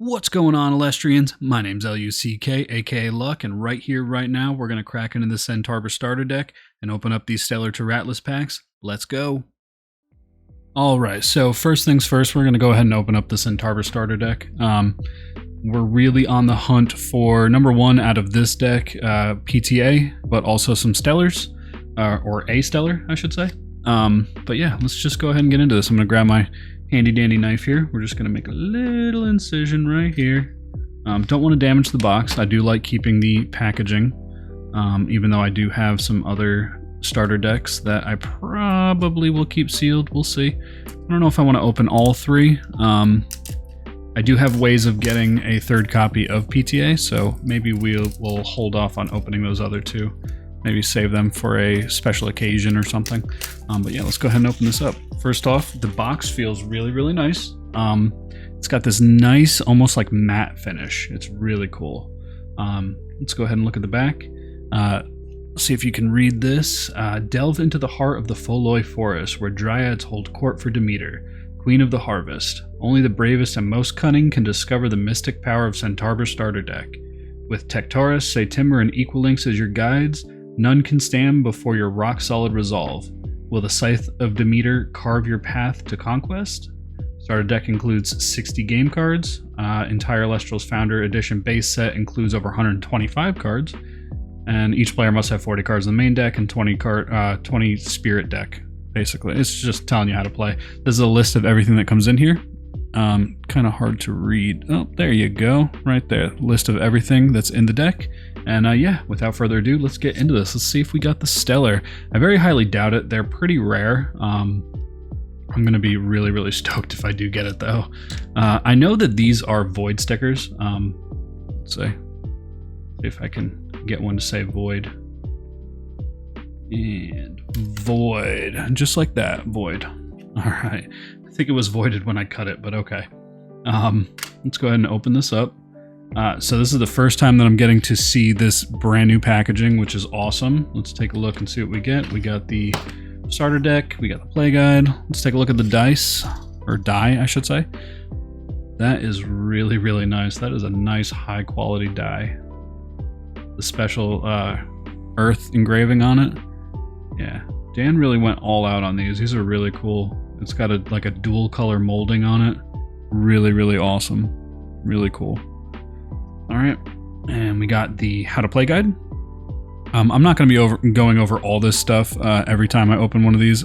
What's going on, Elestrians? My name's Luck, aka Luck, and right here, right now, we're going to crack into the Centaurbor Starter deck and open up these Stellar to Ratless packs. Let's go! Alright, so first things first, we're going to go ahead and open up the Centaurbor Starter deck. We're really on the hunt for, number one, out of this deck, PTA, but also some Stellars, or a Stellar, I should say. But yeah, let's just go ahead and get into this. I'm going to grab my handy dandy knife here. We're just going to make a little incision right here. Don't want to damage the box. I do like keeping the packaging, even though I do have some other starter decks that I probably will keep sealed. We'll see. I don't know if I want to open all three. I do have ways of getting a third copy of PTA, so maybe we'll hold off on opening those other two. Maybe save them for a special occasion or something. But yeah, let's go ahead and open this up. First off, the box feels really, really nice. It's got this nice, almost like matte finish. It's really cool. Let's go ahead and look at the back. See if you can read this. Delve into the heart of the Foloi Forest, where dryads hold court for Demeter, Queen of the Harvest. Only the bravest and most cunning can discover the mystic power of Centaurbor Starter Deck. With Tectaurus, Saytimber, and Equilinx as your guides, none can stand before your rock-solid resolve. Will the Scythe of Demeter carve your path to conquest? Starter deck includes 60 game cards. Entire Elestrals Founder Edition base set includes over 125 cards. And each player must have 40 cards in the main deck and 20 Spirit deck, basically. It's just telling you how to play. This is a list of everything that comes in here. Kind of hard to read. Oh, there you go. Right there. List of everything that's in the deck. And yeah, without further ado, let's get into this. Let's see if we got the Stellar. I very highly doubt it. They're pretty rare. I'm going to be really, really stoked if I do get it, though. I know that these are void stickers. Let's see if I can get one to say void. And void. Just like that. Void. All right. I think it was voided when I cut it, but okay. Let's go ahead and open this up. So this is the first time that I'm getting to see this brand new packaging, which is awesome. Let's take a look and see what we get. We got the starter deck. We got the play guide. Let's take a look at the dice, or die, I should say. That is really, really nice. That is a nice high quality die. The special earth engraving on it. Yeah, Dan really went all out on these. These are really cool. It's got like a dual color molding on it. Really, really awesome. Really cool. All right, and we got the how to play guide. I'm not going to be going over all this stuff every time I open one of these.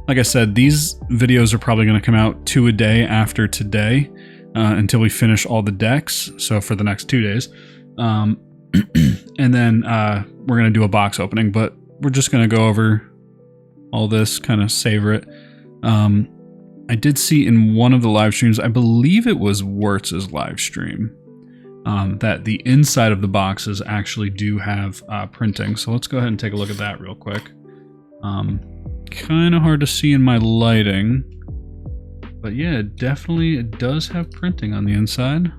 Like I said, these videos are probably going to come out 2 a day after today until we finish all the decks. So for the next 2 days. And then we're going to do a box opening, but we're just going to go over all this, kind of savor it. I did see in one of the live streams, I believe it was Wirtz's live stream, that the inside of the boxes actually do have printing. So let's go ahead and take a look at that real quick. Kind of hard to see in my lighting, but yeah, definitely it does have printing on the inside.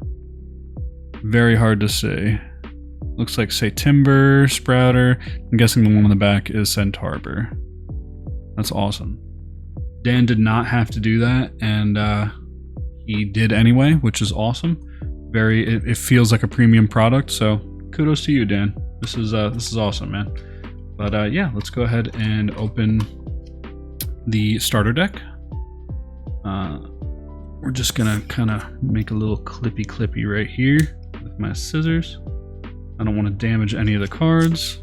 Very hard to see. Looks like Saytimber, Sprouter. I'm guessing the one on the back is Centaurbor. That's awesome. Dan did not have to do that, and he did anyway, which is awesome. It feels like a premium product, so kudos to you, Dan. This is awesome, man. But yeah, let's go ahead and open the starter deck. We're just gonna kind of make a little clippy right here with my scissors. I don't want to damage any of the cards,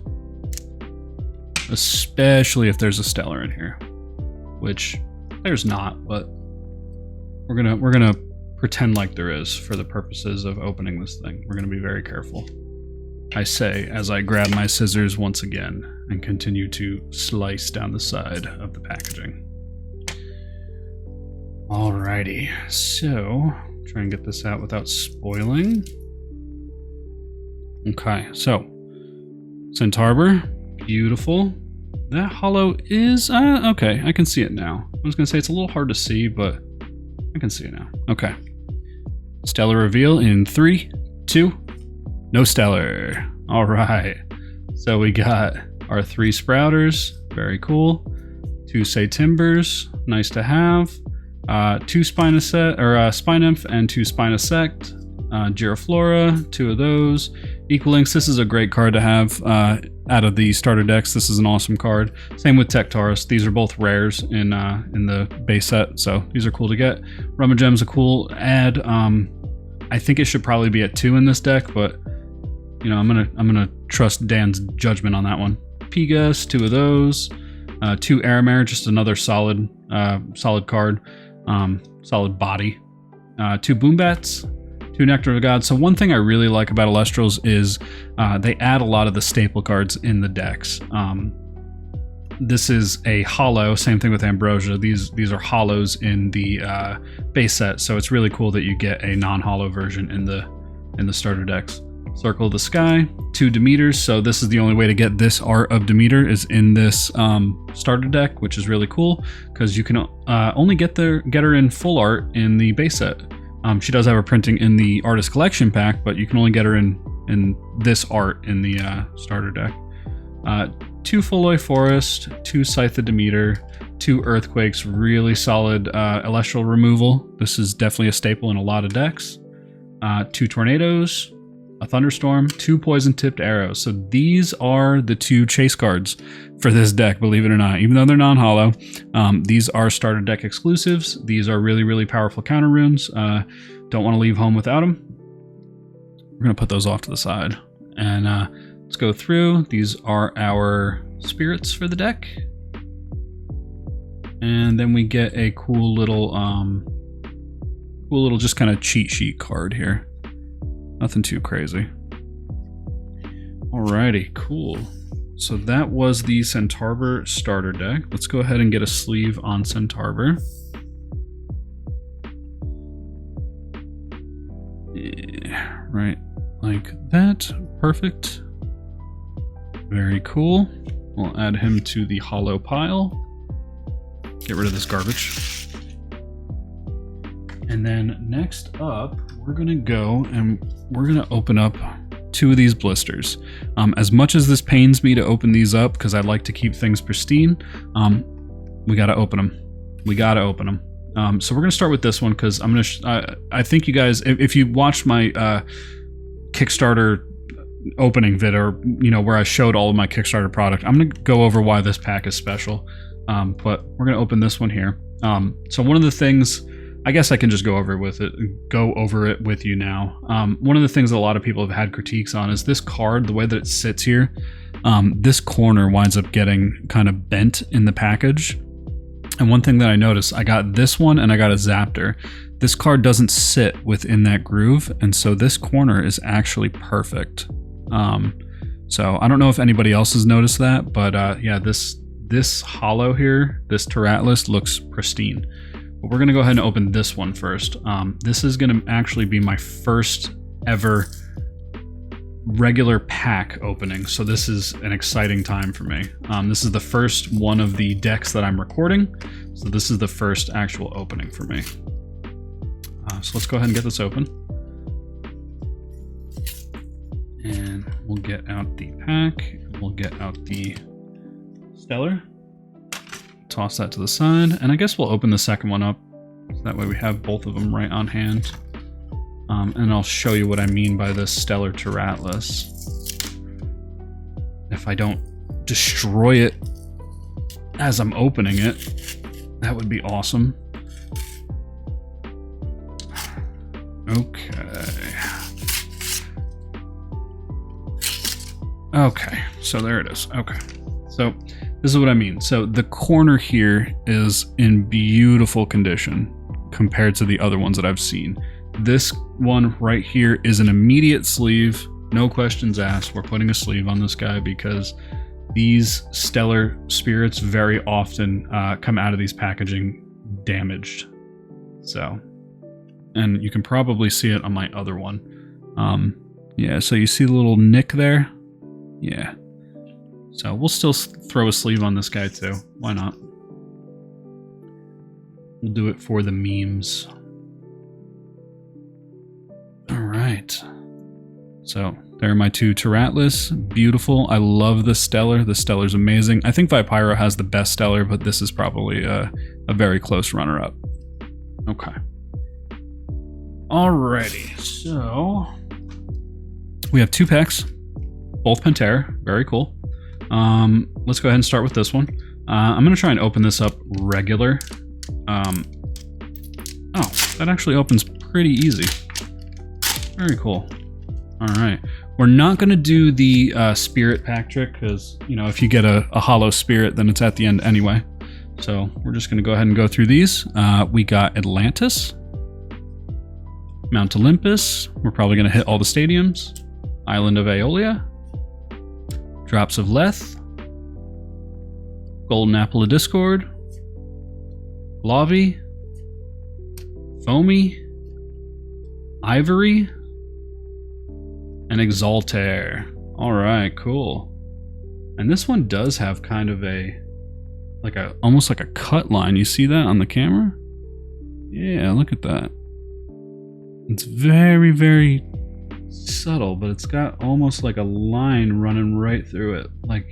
especially if there's a Stellar in here, which there's not, but we're gonna pretend like there is for the purposes of opening this thing. We're gonna be very careful, I say, as I grab my scissors once again and continue to slice down the side of the packaging. Alrighty, so try and get this out without spoiling. Okay, so Centaurbor, beautiful. That hollow is okay. I can see it now. I was gonna say it's a little hard to see, but I can see it now. Okay. Stellar reveal in 3, 2, no Stellar. All right. So we got our 3 Sprouters, very cool. 2 Saytimbers, nice to have. 2 Spinoset or Spinymph and 2 Spinosect. Giraflora, 2 of those. Equalinks, this is a great card to have out of the starter decks. This is an awesome card. Same with Tectaurus. These are both rares in the base set, so these are cool to get. Rummagem's a cool add. I think it should probably be at 2 in this deck, but you know, I'm gonna trust Dan's judgment on that one. Pegas, 2 of those. 2 Aramare, just another solid card. Solid body. 2 Boombats. 2 Nectar of God. So one thing I really like about Elestrals is they add a lot of the staple cards in the decks. This is a holo, same thing with Ambrosia. These are holos in the base set, so it's really cool that you get a non-holo version in the starter decks. Circle of the Sky, 2 Demeters. So this is the only way to get this art of Demeter is in this starter deck, which is really cool because you can only get her in full art in the base set. She does have her printing in the Artist Collection pack, but you can only get her in this art in the starter deck. 2 Fuloi Forest, 2 Scythe of Demeter, 2 Earthquakes, really solid Elestral removal. This is definitely a staple in a lot of decks. 2 Tornadoes, a Thunderstorm, 2 Poison-Tipped Arrows. So these are the 2 chase cards for this deck, believe it or not. Even though they're non-holo, these are starter deck exclusives. These are really, really powerful counter runes. Don't want to leave home without them. We're going to put those off to the side. And let's go through. These are our spirits for the deck. And then we get a cool little just kind of cheat sheet card here. Nothing too crazy. Alrighty, cool. So that was the Centaurbor starter deck. Let's go ahead and get a sleeve on Centaurbor. Yeah, right, like that. Perfect. Very cool. We'll add him to the holo pile. Get rid of this garbage. And then next up, we're gonna go and we're gonna open up 2 of these blisters. As much as this pains me to open these up because I like to keep things pristine, we gotta open them. We gotta open them. So we're gonna start with this one because I'm gonna. I think you guys, if you watched my Kickstarter opening vid, or you know where I showed all of my Kickstarter product, I'm gonna go over why this pack is special. But we're gonna open this one here. So one of the things. I guess I can just go over it with you now. One of the things that a lot of people have had critiques on is this card, the way that it sits here. This corner winds up getting kind of bent in the package. And one thing that I noticed, I got this one and I got a Zaptor. This card doesn't sit within that groove, and so this corner is actually perfect. So I don't know if anybody else has noticed that, but yeah, this holo here, this Terratlas looks pristine. But we're gonna go ahead and open this one first. This is gonna actually be my first ever regular pack opening, so this is an exciting time for me. This is the first one of the decks that I'm recording, so this is the first actual opening for me. So let's go ahead and get this open. And we'll get out the pack, we'll get out the Stellar. Toss that to the side, and I guess we'll open the second one up. So that way we have both of them right on hand. And I'll show you what I mean by this Stellar Terratlas. If I don't destroy it as I'm opening it, that would be awesome. Okay, so there it is. Okay, so this is what I mean. So the corner here is in beautiful condition compared to the other ones that I've seen. This one right here is an immediate sleeve, no questions asked. We're putting a sleeve on this guy because these Stellar spirits very often come out of these packaging damaged. So, and you can probably see it on my other one. Yeah, so you see the little nick there? Yeah. So we'll still throw a sleeve on this guy too. Why not? We'll do it for the memes. All right. So there are my 2 Terratlas. Beautiful. I love the Stellar. The Stellar's amazing. I think Vipyro has the best Stellar, but this is probably a very close runner-up. Okay. Alrighty, so we have 2 packs, both Pantera, very cool. Let's go ahead and start with this one. I'm gonna try and open this up regular. Oh, that actually opens pretty easy. Very cool. Alright, we're not gonna do the spirit pack trick, because, you know, if you get a hollow spirit, then it's at the end anyway. So we're just gonna go ahead and go through these. We got Atlantis, Mount Olympus, we're probably going to hit all the stadiums, Island of Aeolia, Drops of Leth, Golden Apple of Discord, Lavi, Foamy, Ivory, and Exaltair. Alright, cool. And this one does have kind of almost like a cut line. You see that on the camera? Yeah, look at that. It's very, very subtle, but it's got almost like a line running right through it, like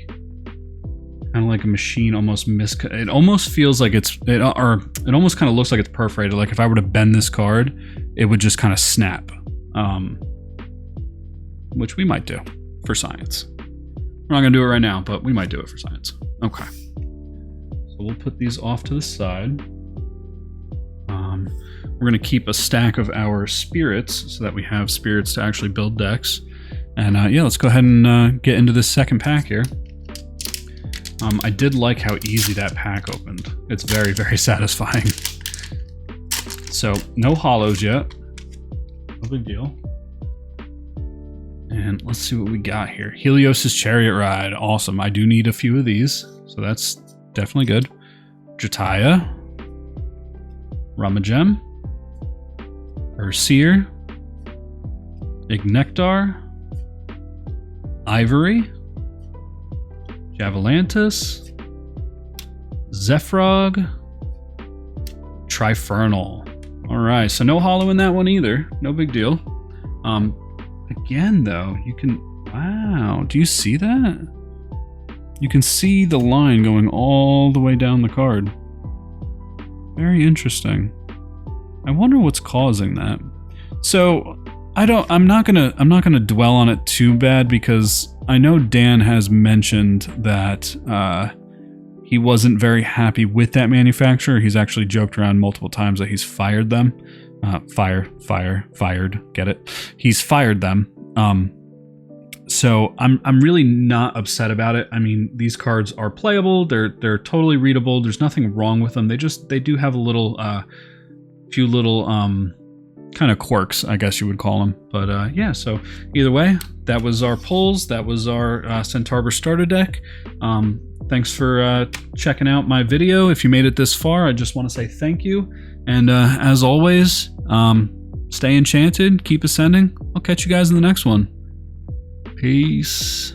kind of like a machine almost it almost feels like it almost kind of looks like it's perforated. Like if I were to bend this card, it would just kind of snap, which we might do for science. We're not gonna do it right now, but we might do it for science. Okay, so we'll put these off to the side. We're going to keep a stack of our spirits so that we have spirits to actually build decks. And yeah, let's go ahead and get into this second pack here. I did like how easy that pack opened. It's very, very satisfying. So, no hollows yet. No big deal. And let's see what we got here. Helios' Chariot Ride. Awesome. I do need a few of these, so that's definitely good. Jataya. Ramagem. Urseer, Ignectar, Ivory, Javalantis, Zephyrog, Trifernal. Alright, so no hollow in that one either. No big deal. Again though, you can... Wow, do you see that? You can see the line going all the way down the card. Very interesting. I wonder what's causing that. So I'm not gonna dwell on it too bad, because I know Dan has mentioned that he wasn't very happy with that manufacturer. He's actually joked around multiple times that he's fired them. Fired. Get it? He's fired them. So I'm really not upset about it. I mean, these cards are playable. They're totally readable. There's nothing wrong with them. They do have a little few little kind of quirks, I guess you would call them. But yeah, so either way, that was our pulls. That was our Centaurbor Starter deck. Thanks for checking out my video. If you made it this far, I just want to say thank you. And as always, stay enchanted, keep ascending. I'll catch you guys in the next one. Peace.